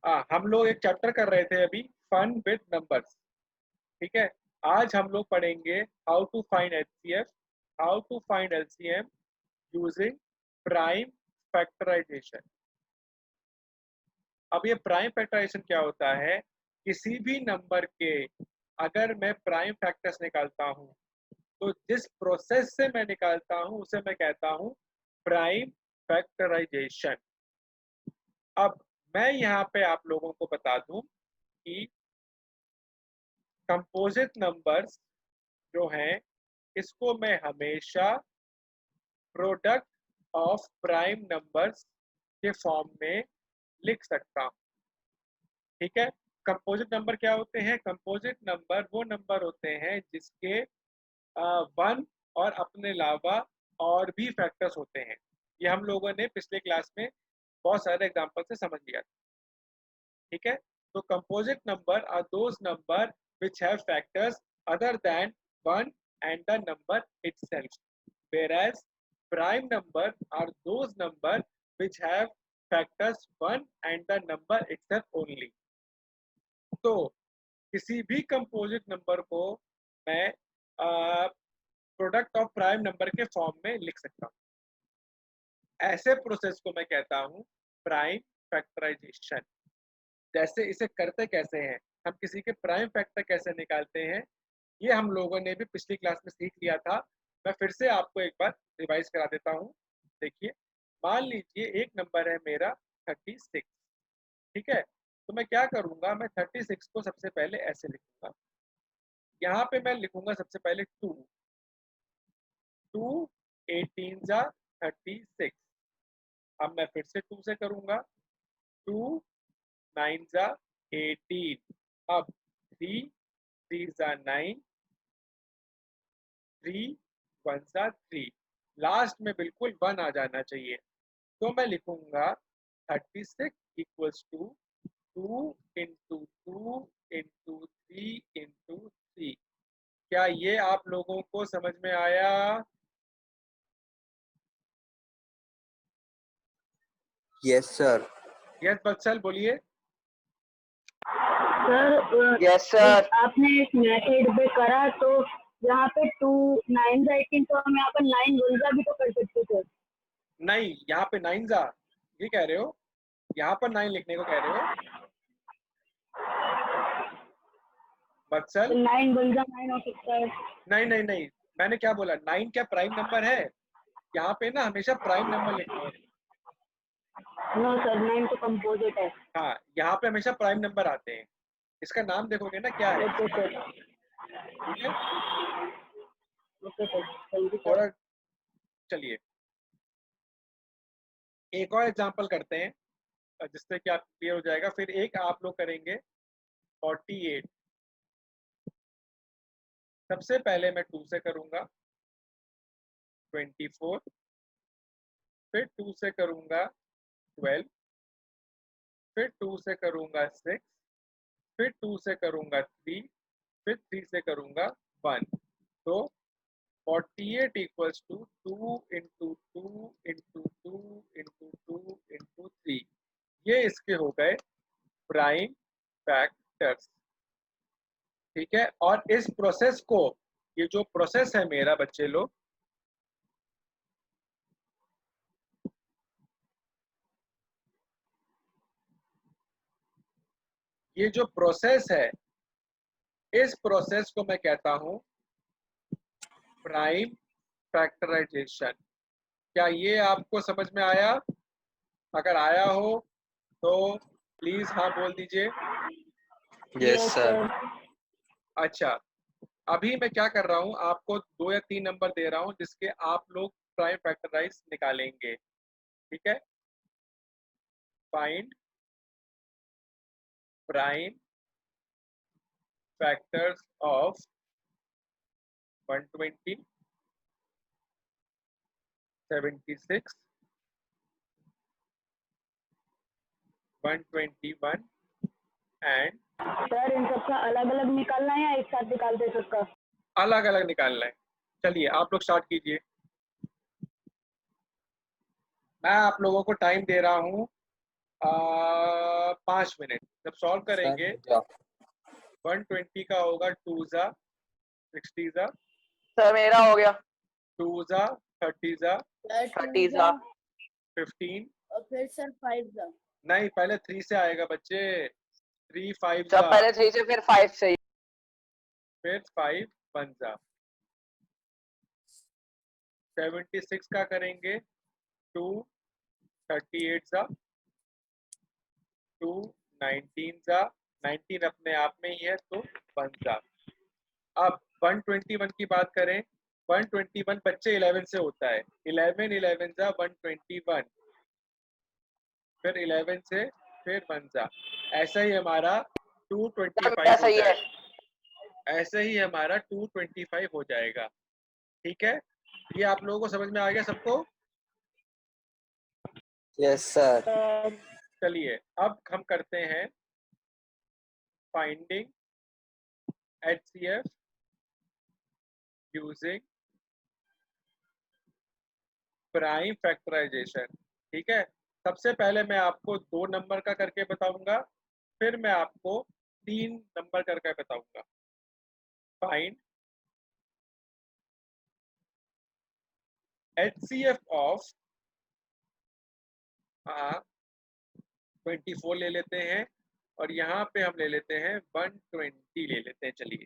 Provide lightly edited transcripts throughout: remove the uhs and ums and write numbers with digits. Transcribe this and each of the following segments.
हम लोग एक चैप्टर कर रहे थे अभी, फन विद नंबर्स। ठीक है, आज हम लोग पढ़ेंगे how to find HCF, how to find LCM using prime factorization. अब ये प्राइम फैक्टराइजेशन क्या होता है? किसी भी नंबर के अगर मैं प्राइम फैक्टर्स निकालता हूँ तो जिस प्रोसेस से मैं निकालता हूँ उसे मैं कहता हूँ प्राइम फैक्टराइजेशन। अब मैं यहाँ पे आप लोगों को बता दूं कि कंपोजिट नंबर्स जो हैं इसको मैं हमेशा प्रोडक्ट ऑफ प्राइम नंबर्स के फॉर्म में लिख सकता हूँ। ठीक है, कंपोजिट नंबर क्या होते हैं? कंपोजिट नंबर वो नंबर होते हैं जिसके वन और अपने अलावा और भी फैक्टर्स होते हैं। ये हम लोगों ने पिछले क्लास में बहुत सारे एग्जांपल से समझ लिया। ठीक है, तो composite number are those number which have factors other than 1 and the number itself, whereas prime number are those number which have factors 1 and the number itself only. तो किसी भी कंपोजिट नंबर को मैं प्रोडक्ट ऑफ प्राइम नंबर के form में लिख सकता हूँ। ऐसे प्रोसेस को मैं कहता हूँ प्राइम फैक्टराइजेशन। जैसे इसे करते कैसे हैं, हम किसी के प्राइम फैक्टर कैसे निकालते हैं, ये हम लोगों ने भी पिछली क्लास में सीख लिया था। मैं फिर से आपको एक बार रिवाइज करा देता हूँ। देखिए, मान लीजिए एक नंबर है मेरा 36। ठीक है, तो मैं क्या करूँगा, मैं 36 को सबसे पहले ऐसे लिखूंगा। यहाँ पे मैं लिखूंगा सबसे पहले 2 18 जा 36। अब मैं फिर से 2 से करूँगा, 2 9 जा 18। अब 3 3 जा 9, 3 1 जा 3। लास्ट में बिल्कुल 1 आ जाना चाहिए, तो मैं लिखूंगा 36 equals to 2 into 2 into 3 into 3। क्या ये आप लोगों को समझ में आया? Yes sir. यस बच्चल बोलिए। Sir yes sir. आपने इस मेथड पे करा तो यहाँ पे 2 9 18 तो हम यहाँ पर 9 गुंजा भी तो कर सकते थे। नहीं, यहाँ पे 9 जा, ये कह रहे हो? यहाँ पर 9 लिखने को कह रहे हो बच्चल? 9 गुंजा 9 हो सकता है। नहीं नहीं नहीं, मैंने क्या बोला? 9 क्या प्राइम नंबर है? यहाँ पे ना हमेशा प्राइम नंबर लिखना है। नो सर, 9 तो कंपोजिट है। हाँ, यहाँ पे हमेशा प्राइम नंबर आते हैं। इसका नाम देखोगे ना क्या है। Okay sir. ठीक है, okay sir, thank you sir. और चलिए एक और एग्जांपल करते हैं जिससे कि आप क्लियर हो जाएगा। फिर एक आप लोग करेंगे 48। सबसे पहले मैं 2 से करूंगा 24, फिर 2 से करूंगा 12, फिर 2 से करूंगा 6, फिर 2 से करूंगा 3, फिर 3 से करूंगा 1। तो 48 equals to 2 into 2 into 2 into 2 into 3। ये इसके हो गए प्राइम फैक्टर्स। ठीक है, और इस प्रोसेस को, ये जो प्रोसेस है मेरा बच्चे लोग, ये जो प्रोसेस है इस प्रोसेस को मैं कहता हूं प्राइम फैक्टराइजेशन। क्या ये आपको समझ में आया? अगर आया हो तो प्लीज हाँ बोल दीजिए। Yes sir. अच्छा, अभी मैं क्या कर रहा हूँ, आपको 2 या 3 नंबर दे रहा हूँ जिसके आप लोग प्राइम फैक्टराइज निकालेंगे। ठीक है, find prime factors of 120, 76, 121 and sir इन सबका अलग अलग निकालना है या एक साथ निकाल दे सबका? अलग अलग निकालना है। चलिए आप लोग स्टार्ट कीजिए, मैं आप लोगों को टाइम दे रहा हूँ 5 मिनट। जब सॉल्व करेंगे 120 का होगा 2 जा 60 जा, सर मेरा हो गया 2 जा 30 जा, 30 जा 15, और फिर सर 5 जा। नहीं पहले 3 से आएगा बच्चे, 3 5 जब जा, पहले 3 से फिर 5 से फिर 5 1 जा। 76 का करेंगे 2 38 जा, 2 19 जा, 19 अपने आप में ही है तो 1 जा। अब 121 की बात करें, 121 बच्चे 11 से होता है, 11 11 जा 121, फिर 11 से फिर 1 जा, ऐसा ही हमारा 225 हो सही है। जाएगा, ऐसे ही हमारा 225 हो जाएगा। ठीक है, ये आप लोगों को समझ में आ गया सबको? Yes, sir. चलिए अब हम करते हैं finding HCF using prime factorization. ठीक है, सबसे पहले मैं आपको 2 नंबर का करके बताऊंगा, फिर मैं आपको 3 नंबर करके बताऊंगा। फाइंड HCF ऑफ 24 ले लेते हैं और यहाँ पे हम ले लेते हैं 120 ले लेते हैं। चलिए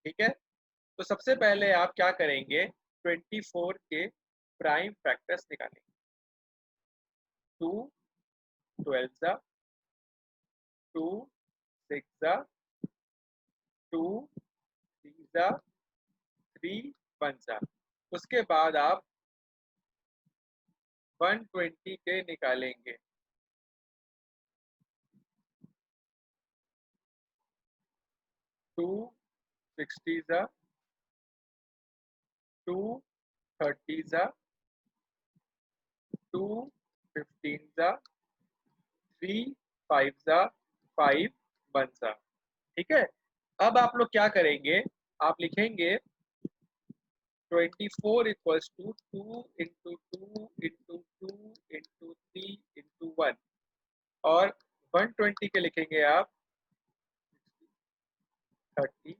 ठीक है, तो सबसे पहले आप क्या करेंगे, 24 के प्राइम फैक्टर्स निकालेंगे। 2 12 जा, 2 6 जा, 2 3 जा, 3 1 जा। उसके बाद आप 120 के निकालेंगे। 2 60 जा, 2 30 जा, 2 15 जा, 3 5 जा, 5 1 जा। ठीक है, अब आप लोग क्या करेंगे, आप लिखेंगे 24 equals to 2 into 2 into 2 into 3 into 1, और 120 के लिखेंगे आप 30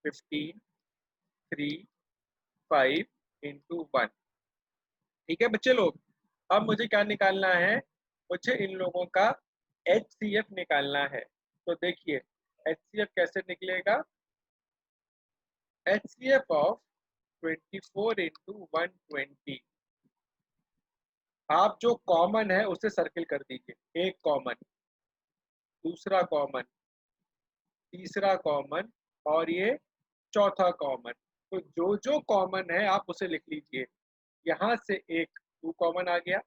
15 3 5 इंटू 1। ठीक है बच्चे लोग, अब मुझे क्या निकालना है, मुझे इन लोगों का HCF निकालना है। तो देखिए HCF कैसे निकलेगा, HCF ऑफ 24 इंटू 120, आप जो कॉमन है उसे सर्किल कर दीजिए, एक कॉमन, दूसरा कॉमन, तीसरा कॉमन और ये चौथा कॉमन। तो जो जो कॉमन है आप उसे लिख लीजिए। यहाँ से एक 2 कॉमन आ गया,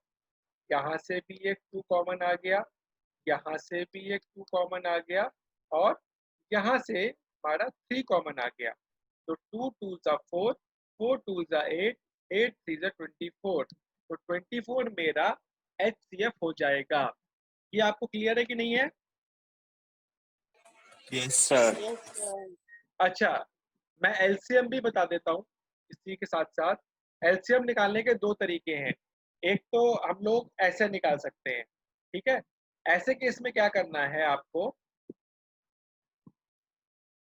यहाँ से भी एक 2 कॉमन आ गया, यहाँ से भी एक 2 कॉमन आ गया, और यहाँ से हमारा 3 कॉमन आ गया। तो 2 2 जा 4, 4 2 जा 8, 8 3 जा 24। तो 24 मेरा HCF हो जाएगा। ये आपको क्लियर है कि नहीं है? Yes, sir. अच्छा, मैं LCM भी बता देता हूँ इसी के साथ साथ। LCM निकालने के 2 तरीके हैं, एक तो हम लोग ऐसे निकाल सकते हैं। ठीक है, ऐसे केस में क्या करना है आपको,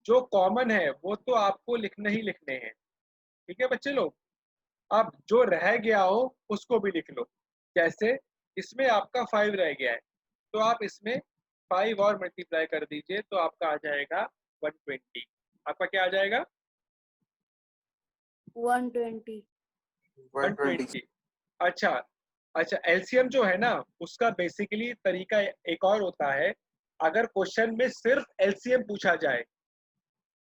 जो कॉमन है वो तो आपको लिखने ही लिखने हैं। ठीक है बच्चे लोग, अब जो रह गया हो उसको भी लिख लो। जैसे इसमें आपका 5 रह गया है, तो आप इसमें 5 और मल्टीप्लाई कर दीजिए तो आपका आ जाएगा 120। आपका क्या आ जाएगा? 120। 120। अच्छा अच्छा, एलसीएम जो है ना उसका बेसिकली तरीका एक और होता है, अगर क्वेश्चन में सिर्फ एलसीएम पूछा जाए,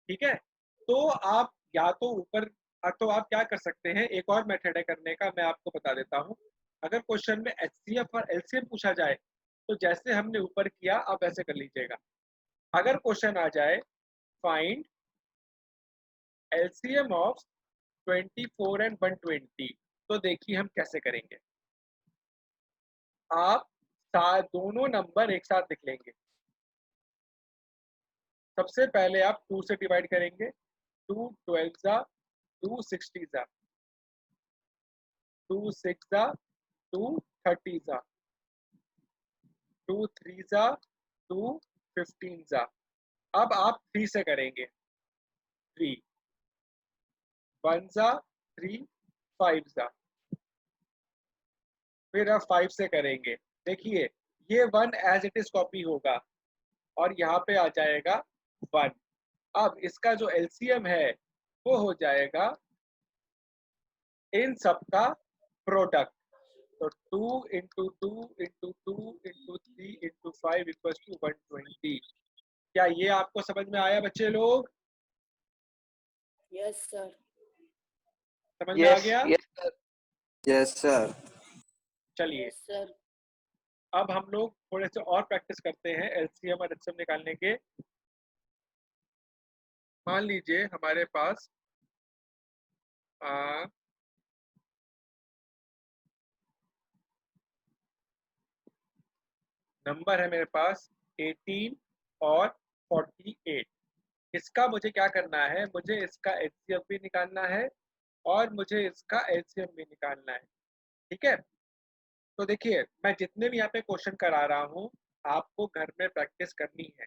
ठीक है, तो आप या तो ऊपर, तो आप क्या कर सकते हैं, एक और मेथड है करने का, मैं आपको बता देता हूँ। अगर क्वेश्चन में एचसीएफ और एलसीएम पूछा जाए तो जैसे हमने ऊपर किया आप ऐसे कर लीजिएगा। अगर क्वेश्चन आ जाए फाइंड एलसीएम ऑफ 24 एंड 120, तो देखिए हम कैसे करेंगे। आप दोनों नंबर एक साथ लिख लेंगे। सबसे पहले आप 2 से डिवाइड करेंगे, 2 12 जा, 2 60 जा, 2 6 जा, 2 30 जा, 2 3 जा 2 15 जा। अब आप 3 से करेंगे, 3 1 जा 3 5 जा, फिर आप 5 से करेंगे। देखिए ये 1 एज इट इज कॉपी होगा और यहाँ पे आ जाएगा 1। अब इसका जो एलसीएम है वो हो जाएगा इन सबका प्रोडक्ट। तो 2 into 2 into 2 into 3 into 5 equals to 120। क्या ये आपको समझ में आया बच्चे लोग? Yes sir. समझ में आ यस गया? Yes sir. Yes, sir. चलिए सर अब हम लोग थोड़े से और प्रैक्टिस करते हैं एलसीएम और एचसीएम निकालने के। मान लीजिए हमारे पास नंबर है मेरे पास 18 और 48। इसका मुझे क्या करना है, मुझे इसका एचसीएफ भी निकालना है और मुझे इसका एलसीएम भी निकालना है। ठीक है, तो देखिए मैं जितने भी यहाँ पे क्वेश्चन करा रहा हूँ आपको घर में प्रैक्टिस करनी है,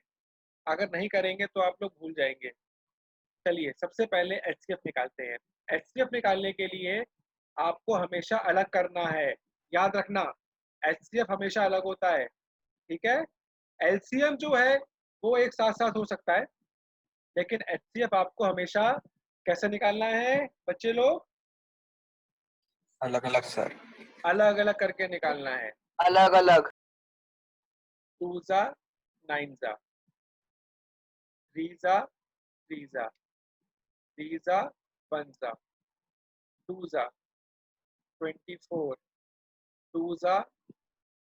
अगर नहीं करेंगे तो आप लोग भूल जाएंगे। चलिए सबसे पहले एचसीएफ निकालते हैं। एचसीएफ निकालने के लिए आपको हमेशा अलग करना है, याद रखना एचसीएफ हमेशा अलग होता है। ठीक है, एलसीएम जो है वो एक साथ साथ हो सकता है, लेकिन एचसीएफ आपको हमेशा कैसे निकालना है बच्चे लोग? अलग अलग sir. अलग अलग करके निकालना है। अलग अलग। 2 जा 9 जा, 3 जा 3 जा, 3 जा 1 जा, 2 जा 24, 2 जा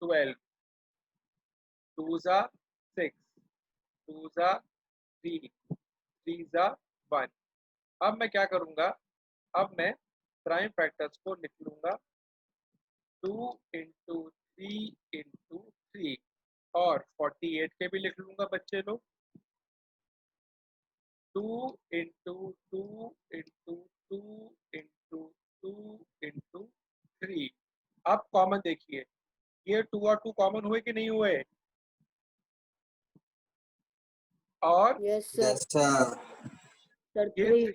12, 2 जा 6, 2 जा 3, 3 जा 1। अब मैं क्या करूंगा, अब मैं प्राइम फैक्टर्स को लिख लूंगा 2 इंटू 3 इंटू 3 और 48 के भी लिख लूंगा बच्चे लोग 2 इंटू 2 इंटू 2 इंटू 2 इंटू 3। अब कॉमन देखिए, ये 2 और 2 कॉमन हुए कि नहीं हुए? और यस Yes, sir. सर ये 3।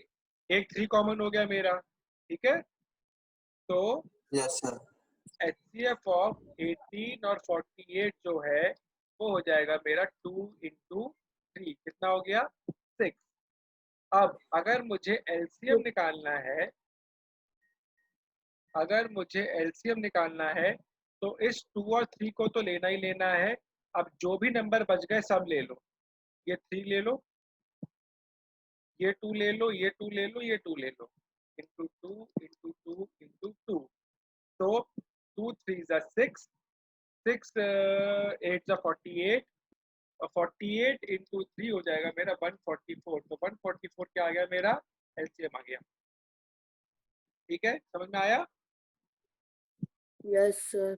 एक 3 कॉमन हो गया मेरा। ठीक है, तो Yes, sir. एचसीएफ ऑफ 18 और 48 जो है वो हो जाएगा मेरा 2 इंटू 3, कितना हो गया 6। अब अगर मुझे एलसीएम निकालना है, अगर मुझे एलसीएम निकालना है तो इस 2 और 3 को तो लेना ही लेना है। अब जो भी नंबर बच गए सब ले लो, ये 3 ले लो, ये 2 ले लो, ये 2 ले लो, ये 2 ले लो, इंटू 2 इंटू 2 इंटू 2। तो 2 3 जा 6, 6 8 जा 48 और 48 इंटू 3 हो जाएगा मेरा 144। तो 144 क्या आ गया मेरा एलसीएम आ गया। ठीक है, समझ में आया? Yes sir.